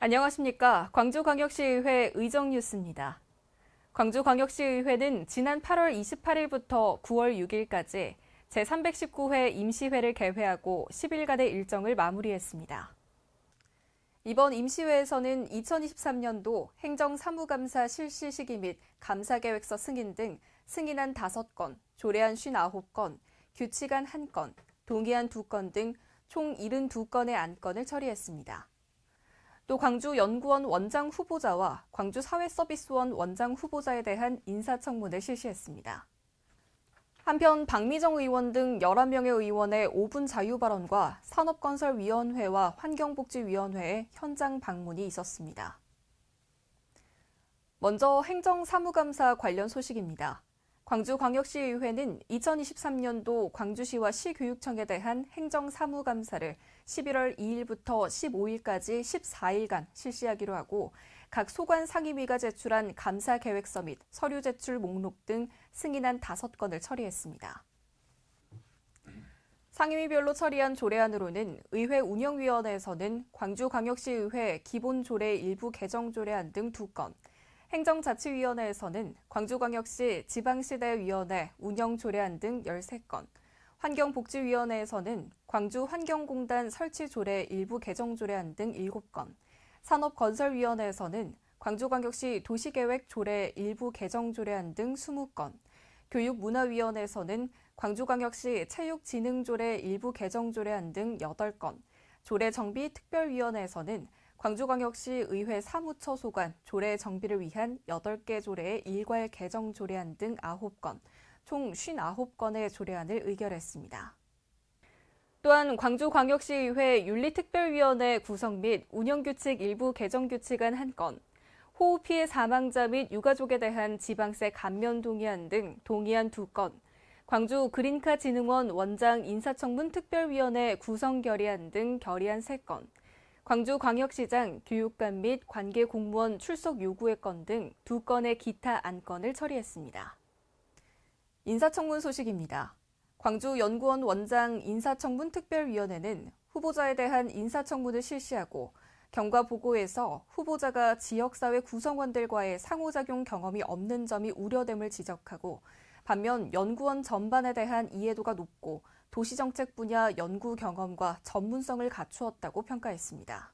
안녕하십니까. 광주광역시의회 의정뉴스입니다. 광주광역시의회는 지난 8월 28일부터 9월 6일까지 제319회 임시회를 개회하고 10일간의 일정을 마무리했습니다. 이번 임시회에서는 2023년도 행정사무감사 실시 시기 및 감사계획서 승인 등 승인안 5건, 조례안 59건, 규칙안 1건, 동의안 2건 등 총 72건의 안건을 처리했습니다. 또 광주연구원 원장 후보자와 광주사회서비스원 원장 후보자에 대한 인사청문을 실시했습니다. 한편 박미정 의원 등 11명의 의원의 5분 자유발언과 산업건설위원회와 환경복지위원회의 현장 방문이 있었습니다. 먼저 행정사무감사 관련 소식입니다. 광주광역시의회는 2023년도 광주시와 시교육청에 대한 행정사무감사를 11월 2일부터 15일까지 14일간 실시하기로 하고 각 소관 상임위가 제출한 감사계획서 및 서류 제출 목록 등 승인안 5건을 처리했습니다. 상임위별로 처리한 조례안으로는 의회 운영위원회에서는 광주광역시의회 기본조례 일부 개정조례안 등 2건, 행정자치위원회에서는 광주광역시 지방시대위원회 운영조례안 등 13건, 환경복지위원회에서는 광주환경공단 설치조례 일부 개정조례안 등 7건, 산업건설위원회에서는 광주광역시 도시계획조례 일부 개정조례안 등 20건, 교육문화위원회에서는 광주광역시 체육진흥조례 일부 개정조례안 등 8건, 조례정비특별위원회에서는 광주광역시 의회 사무처 소관 조례 정비를 위한 8개 조례의 일괄 개정 조례안 등 9건, 총 59건의 조례안을 의결했습니다. 또한 광주광역시의회 윤리특별위원회 구성 및 운영규칙 일부 개정규칙안 1건, 호우피해 사망자 및 유가족에 대한 지방세 감면 동의안 등 동의안 2건, 광주그린카진흥원 원장 인사청문 특별위원회 구성 결의안 등 결의안 3건, 광주광역시장 교육감 및 관계공무원 출석 요구의 건 등 2건의 기타 안건을 처리했습니다. 인사청문 소식입니다. 광주연구원 원장 인사청문 특별위원회는 후보자에 대한 인사청문을 실시하고 경과보고에서 후보자가 지역사회 구성원들과의 상호작용 경험이 없는 점이 우려됨을 지적하고 반면 연구원 전반에 대한 이해도가 높고 도시정책 분야 연구 경험과 전문성을 갖추었다고 평가했습니다.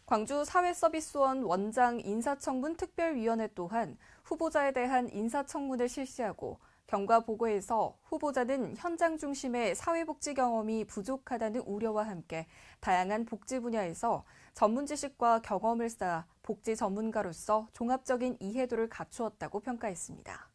광주사회서비스원 원장 인사청문 특별위원회 또한 후보자에 대한 인사청문을 실시하고 경과보고에서 후보자는 현장 중심의 사회복지 경험이 부족하다는 우려와 함께 다양한 복지 분야에서 전문 지식과 경험을 쌓아 복지 전문가로서 종합적인 이해도를 갖추었다고 평가했습니다.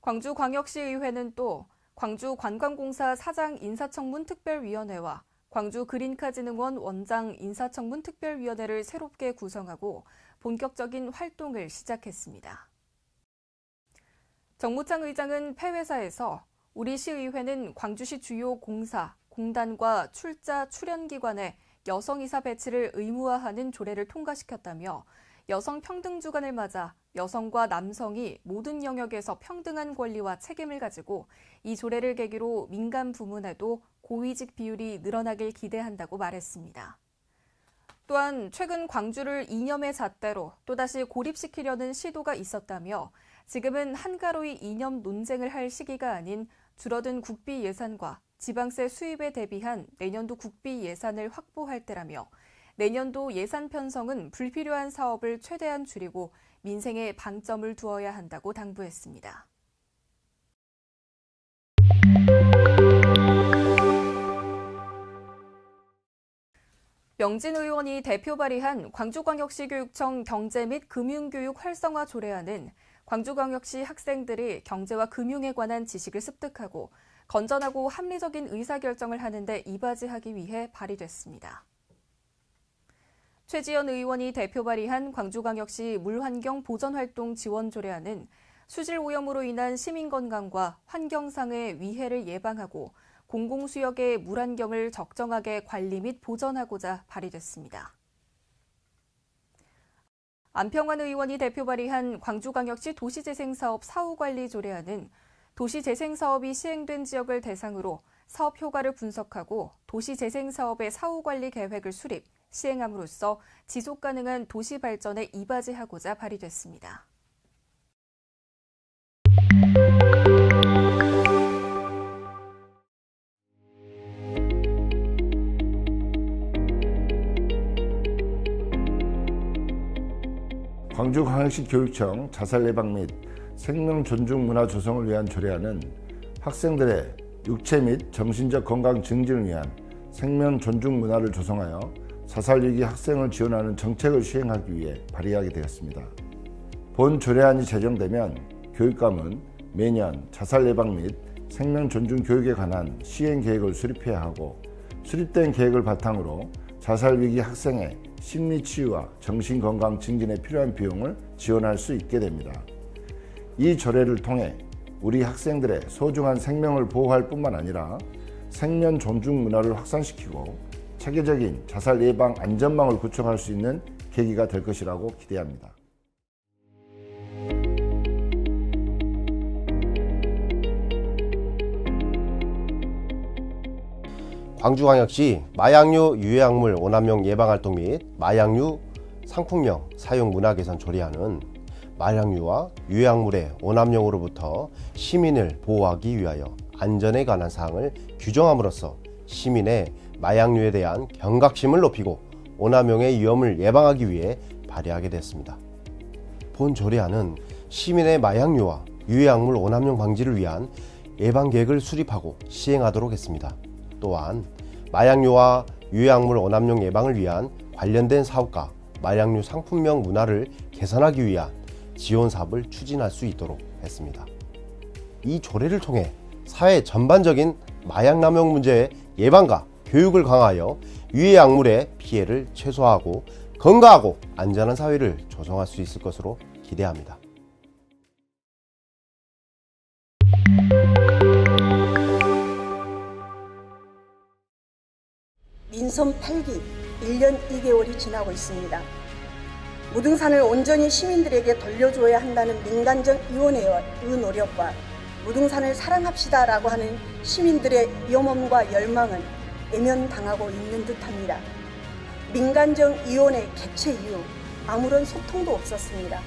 광주광역시의회는 또 광주관광공사 사장 인사청문 특별위원회와 광주그린카진흥원 원장 인사청문 특별위원회를 새롭게 구성하고 본격적인 활동을 시작했습니다. 정무창 의장은 폐회사에서 우리 시의회는 광주시 주요 공사, 공단과 출자, 출연기관에 여성이사 배치를 의무화하는 조례를 통과시켰다며 여성평등주간을 맞아 여성과 남성이 모든 영역에서 평등한 권리와 책임을 가지고 이 조례를 계기로 민간 부문에도 고위직 비율이 늘어나길 기대한다고 말했습니다. 또한 최근 광주를 이념의 잣대로 또다시 고립시키려는 시도가 있었다며 지금은 한가로이 이념 논쟁을 할 시기가 아닌 줄어든 국비 예산과 지방세 수입에 대비한 내년도 국비 예산을 확보할 때라며 내년도 예산 편성은 불필요한 사업을 최대한 줄이고 민생에 방점을 두어야 한다고 당부했습니다. 명진 의원이 대표 발의한 광주광역시교육청 경제 및 금융교육 활성화 조례안은 광주광역시 학생들이 경제와 금융에 관한 지식을 습득하고 건전하고 합리적인 의사결정을 하는 데 이바지하기 위해 발의됐습니다. 최지연 의원이 대표 발의한 광주광역시 물환경 보전활동 지원 조례안은 수질 오염으로 인한 시민 건강과 환경상의 위해를 예방하고 공공수역의 물환경을 적정하게 관리 및 보전하고자 발의됐습니다. 안평환 의원이 대표 발의한 광주광역시 도시재생사업 사후관리 조례안은 도시재생사업이 시행된 지역을 대상으로 사업 효과를 분석하고 도시재생사업의 사후관리 계획을 수립, 시행함으로써 지속가능한 도시 발전에 이바지하고자 발의됐습니다. 광주광역시 교육청 자살 예방 및 생명 존중 문화 조성을 위한 조례안은 학생들의 육체 및 정신적 건강 증진을 위한 생명 존중 문화를 조성하여 자살 위기 학생을 지원하는 정책을 시행하기 위해 발의하게 되었습니다. 본 조례안이 제정되면 교육감은 매년 자살 예방 및 생명 존중 교육에 관한 시행 계획을 수립해야 하고, 수립된 계획을 바탕으로 자살 위기 학생의 심리 치유와 정신 건강 증진에 필요한 비용을 지원할 수 있게 됩니다. 이 조례를 통해 우리 학생들의 소중한 생명을 보호할 뿐만 아니라 생명 존중 문화를 확산시키고 체계적인 자살 예방 안전망을 구축할 수 있는 계기가 될 것이라고 기대합니다. 광주광역시 마약류 유해약물 오남용 예방활동 및 마약류 상품명 사용 문화 개선 조례안은 마약류와 유해약물의 오남용으로부터 시민을 보호하기 위하여 안전에 관한 사항을 규정함으로써 시민의 마약류에 대한 경각심을 높이고 오남용의 위험을 예방하기 위해 발의하게 됐습니다. 본 조례안은 시민의 마약류와 유해약물 오남용 방지를 위한 예방계획을 수립하고 시행하도록 했습니다. 또한 마약류와 유해약물 오남용 예방을 위한 관련된 사업과 마약류 상품명 문화를 개선하기 위한 지원 사업을 추진할 수 있도록 했습니다. 이 조례를 통해 사회 전반적인 마약 남용 문제의 예방과 교육을 강화하여 유해약물의 피해를 최소화하고 건강하고 안전한 사회를 조성할 수 있을 것으로 기대합니다. 민선 8기 1년 2개월이 지나고 있습니다. 무등산을 온전히 시민들에게 돌려줘야 한다는 민간정 위원회의 노력과 무등산을 사랑합시다라고 하는 시민들의 염원과 열망은 외면당하고 있는 듯합니다. 민간정 위원회 개최 이후 아무런 소통도 없었습니다.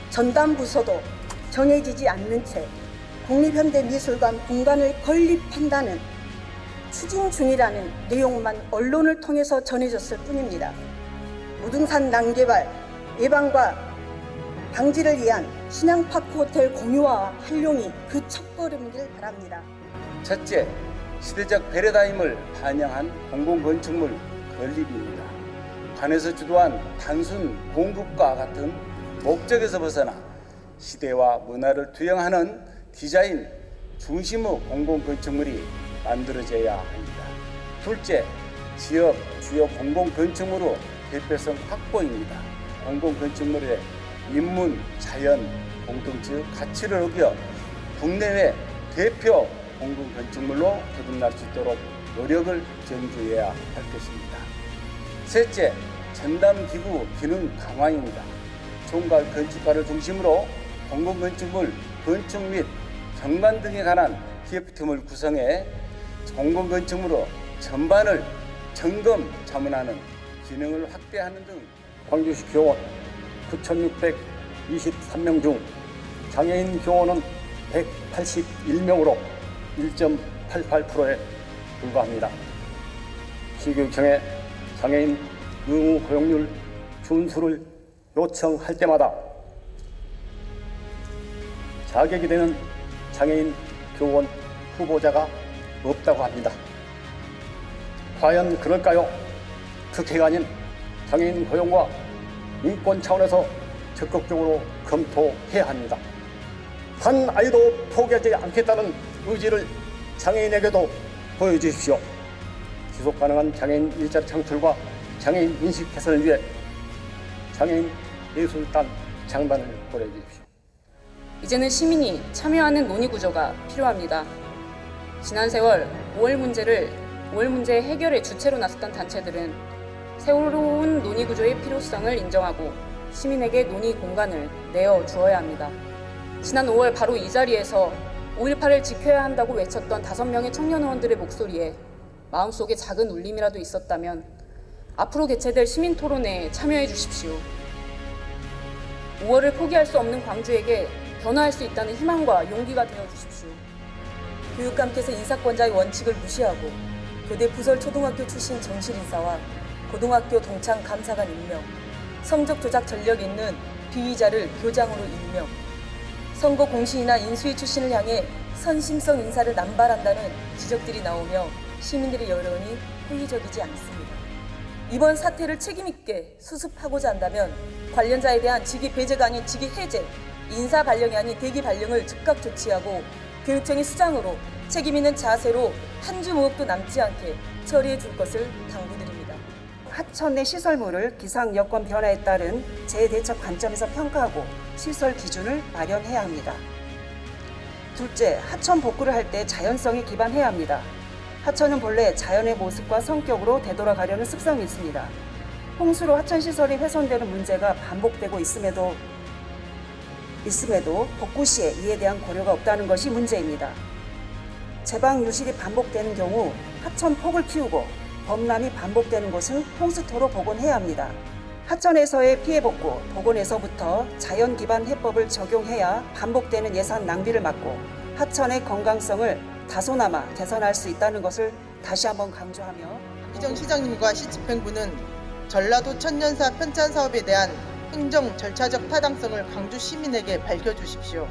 전담 부서도 정해지지 않는 채 국립현대미술관 공간을 건립한다는 추진 중이라는 내용만 언론을 통해서 전해졌을 뿐입니다. 무등산 난개발 예방과 방지를 위한 신양파크 호텔 공유와 활용이 그 첫걸음이길 바랍니다. 첫째, 시대적 패러다임을 반영한 공공건축물 건립입니다. 관에서 주도한 단순 공급과 같은 목적에서 벗어나 시대와 문화를 투영하는 디자인 중심의 공공건축물이 만들어져야 합니다. 둘째, 지역 주요 공공건축물의 대표성 확보입니다. 공공건축물의 인문, 자연, 공동체의 가치를 어겨 국내외 대표 공공건축물로 거듭날 수 있도록 노력을 전개해야 할 것입니다. 셋째, 전담기구 기능 강화입니다. 총괄 건축가를 중심으로 공공건축물 건축 및 경관 등에 관한 TF팀을 구성해 공공건축물로 전반을 점검, 자문하는 기능을 확대하는 등 광주시 교원 9,623명 중 장애인 교원은 181명으로 1.88%에 불과합니다. 시교육청에 장애인 의무 고용률 준수를 요청할 때마다 자격이 되는 장애인 교원 후보자가 없다고 합니다. 과연 그럴까요? 특혜가 아닌 장애인 고용과 인권 차원에서 적극적으로 검토해야 합니다. 한 아이도 포기하지 않겠다는 의지를 장애인에게도 보여주십시오. 지속가능한 장애인 일자리 창출과 장애인 인식 개선을 위해 장애인 예술단 장단을 보내주십시오. 이제는 시민이 참여하는 논의구조가 필요합니다. 지난 세월 5월 문제 해결의 주체로 나섰던 단체들은 새로운 논의구조의 필요성을 인정하고 시민에게 논의 공간을 내어주어야 합니다. 지난 5월 바로 이 자리에서 5.18을 지켜야 한다고 외쳤던 5명의 청년 의원들의 목소리에 마음속에 작은 울림이라도 있었다면 앞으로 개최될 시민토론회에 참여해 주십시오. 5월을 포기할 수 없는 광주에게 변화할 수 있다는 희망과 용기가 되어 주십시오. 교육감께서 인사권자의 원칙을 무시하고 교대 부설 초등학교 출신 정실 인사와 고등학교 동창 감사관 임명, 성적 조작 전력 있는 비위자를 교장으로 임명, 선거 공신이나 인수위 출신을 향해 선심성 인사를 남발한다는 지적들이 나오며 시민들의 여론이 회의적이지 않습니다. 이번 사태를 책임있게 수습하고자 한다면 관련자에 대한 직위 배제가 아닌 직위 해제, 인사 발령이 아닌 대기 발령을 즉각 조치하고 교육청이 수장으로 책임있는 자세로 한 줌 의혹도 남지 않게 처리해 줄 것을 당부드립니다. 하천 내 시설물을 기상 여건 변화에 따른 재대처 관점에서 평가하고 시설 기준을 마련해야 합니다. 둘째, 하천 복구를 할 때 자연성에 기반해야 합니다. 하천은 본래 자연의 모습과 성격으로 되돌아가려는 습성이 있습니다. 홍수로 하천 시설이 훼손되는 문제가 반복되고 있음에도 복구 시에 이에 대한 고려가 없다는 것이 문제입니다. 제방 유실이 반복되는 경우 하천 폭을 키우고 범람이 반복되는 곳은 홍수토로 복원해야 합니다. 하천에서의 피해 복구, 복원에서부터 자연 기반 해법을 적용해야 반복되는 예산 낭비를 막고 하천의 건강성을 다소나마 개선할 수 있다는 것을 다시 한번 강조하며 이정 시장님과 시집행부는 전라도 천년사 편찬 사업에 대한 행정 절차적 타당성을 광주 시민에게 밝혀주십시오.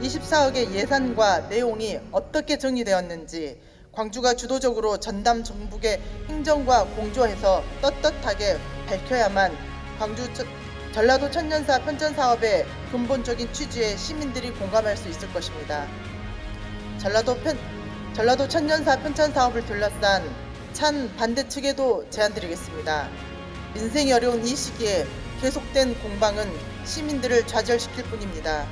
24억의 예산과 내용이 어떻게 정리되었는지 광주가 주도적으로 전담 정부의 행정과 공조해서 떳떳하게 밝혀야만 전라도 천년사 편찬 사업의 근본적인 취지에 시민들이 공감할 수 있을 것입니다. 전라도 천년사 편찬 사업을 둘러싼 찬 반대 측에도 제안드리겠습니다. 민생이 어려운 이 시기에 계속된 공방은 시민들을 좌절시킬 뿐입니다.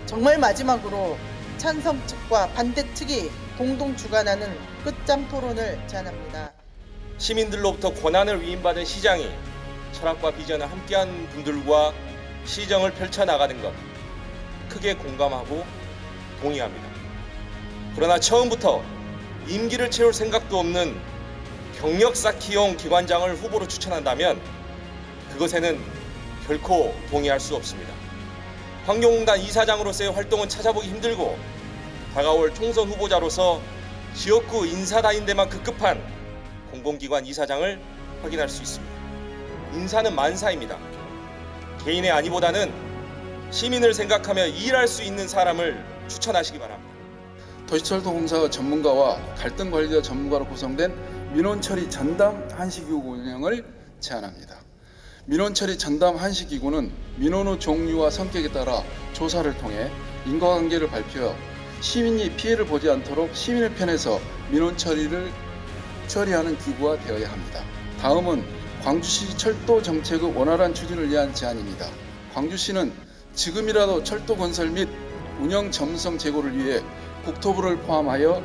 정말 마지막으로 찬성 측과 반대 측이 공동 주관하는 끝장 토론을 제안합니다. 시민들로부터 권한을 위임받은 시장이 철학과 비전을 함께한 분들과 시정을 펼쳐나가는 것 크게 공감하고 동의합니다. 그러나 처음부터 임기를 채울 생각도 없는 경력 쌓기용 기관장을 후보로 추천한다면 그것에는 결코 동의할 수 없습니다. 환경공단 이사장으로서의 활동은 찾아보기 힘들고 다가올 총선 후보자로서 지역구 인사다인데만 급급한 공공기관 이사장을 확인할 수 있습니다. 인사는 만사입니다. 개인의 안위보다는 시민을 생각하며 일할 수 있는 사람을 추천하시기 바랍니다. 도시철도공사 전문가와 갈등관리자 전문가로 구성된 민원처리 전담 한시기구 운영을 제안합니다. 민원처리 전담 한시기구는 민원의 종류와 성격에 따라 조사를 통해 인과관계를 발표하여 시민이 피해를 보지 않도록 시민의 편에서 민원 처리하는 기구가 되어야 합니다. 다음은 광주시 철도 정책의 원활한 추진을 위한 제안입니다. 광주시는 지금이라도 철도 건설 및 운영 전문성 제고를 위해 국토부를 포함하여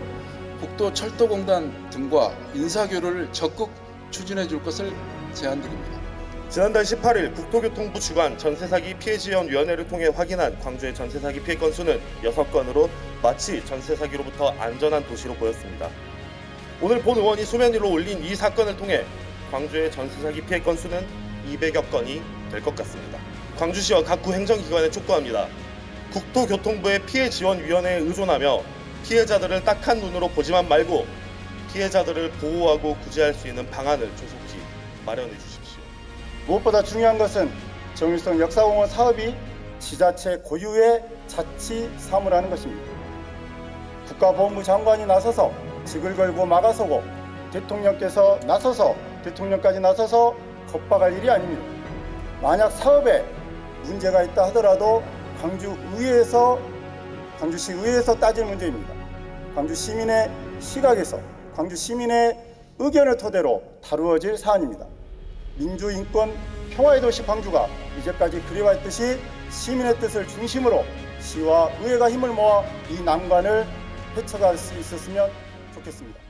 국도철도공단 등과 인사교류를 적극 추진해 줄 것을 제안드립니다. 지난달 18일 국토교통부 주관 전세사기 피해지원위원회를 통해 확인한 광주의 전세사기 피해 건수는 6건으로 마치 전세사기로부터 안전한 도시로 보였습니다. 오늘 본 의원이 수면 위로 올린 이 사건을 통해 광주의 전세사기 피해 건수는 200여 건이 될 것 같습니다. 광주시와 각 구 행정기관에 촉구합니다. 국토교통부의 피해지원위원회에 의존하며 피해자들을 딱한 눈으로 보지만 말고 피해자들을 보호하고 구제할 수 있는 방안을 조속히 마련해 주십시오. 무엇보다 중요한 것은 정일성 역사공원 사업이 지자체 고유의 자치 사무라는 것입니다. 국가보훈부 장관이 나서서 직을 걸고 막아서고 대통령까지 나서서 겁박할 일이 아닙니다. 만약 사업에 문제가 있다 하더라도 광주시 의회에서 따질 문제입니다. 광주 시민의 시각에서 광주 시민의 의견을 토대로 다루어질 사안입니다. 민주, 인권, 평화의 도시 광주가 이제까지 그리워했듯이 시민의 뜻을 중심으로 시와 의회가 힘을 모아 이 난관을 헤쳐갈 수 있었으면 좋겠습니다.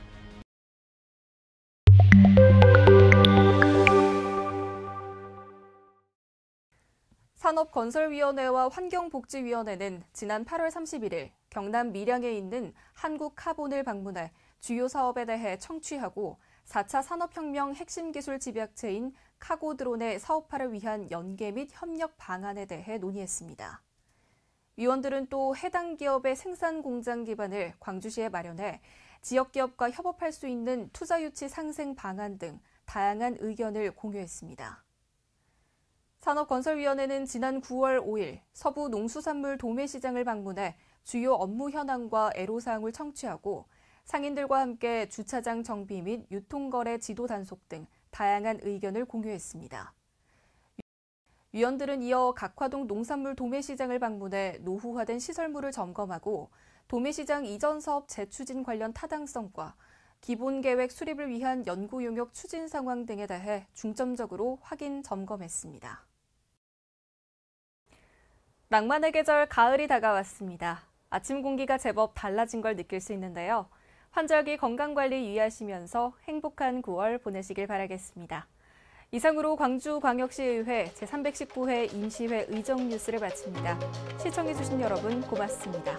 산업건설위원회와 환경복지위원회는 지난 8월 31일 경남 밀양에 있는 한국카본을 방문해 주요 사업에 대해 청취하고 4차 산업혁명 핵심 기술 집약체인 카고드론의 사업화를 위한 연계 및 협력 방안에 대해 논의했습니다. 위원들은 또 해당 기업의 생산 공장 기반을 광주시에 마련해 지역 기업과 협업할 수 있는 투자 유치 상생 방안 등 다양한 의견을 공유했습니다. 산업건설위원회는 지난 9월 5일 서부 농수산물 도매시장을 방문해 주요 업무 현황과 애로사항을 청취하고 상인들과 함께 주차장 정비 및 유통거래 지도 단속 등 다양한 의견을 공유했습니다. 위원들은 이어 각화동 농산물 도매시장을 방문해 노후화된 시설물을 점검하고 도매시장 이전 사업 재추진 관련 타당성과 기본계획 수립을 위한 연구 용역 추진 상황 등에 대해 중점적으로 확인 점검했습니다. 낭만의 계절 가을이 다가왔습니다. 아침 공기가 제법 달라진 걸 느낄 수 있는데요. 환절기 건강관리 유의하시면서 행복한 9월 보내시길 바라겠습니다. 이상으로 광주광역시의회 제319회 임시회 의정 뉴스를 마칩니다. 시청해주신 여러분 고맙습니다.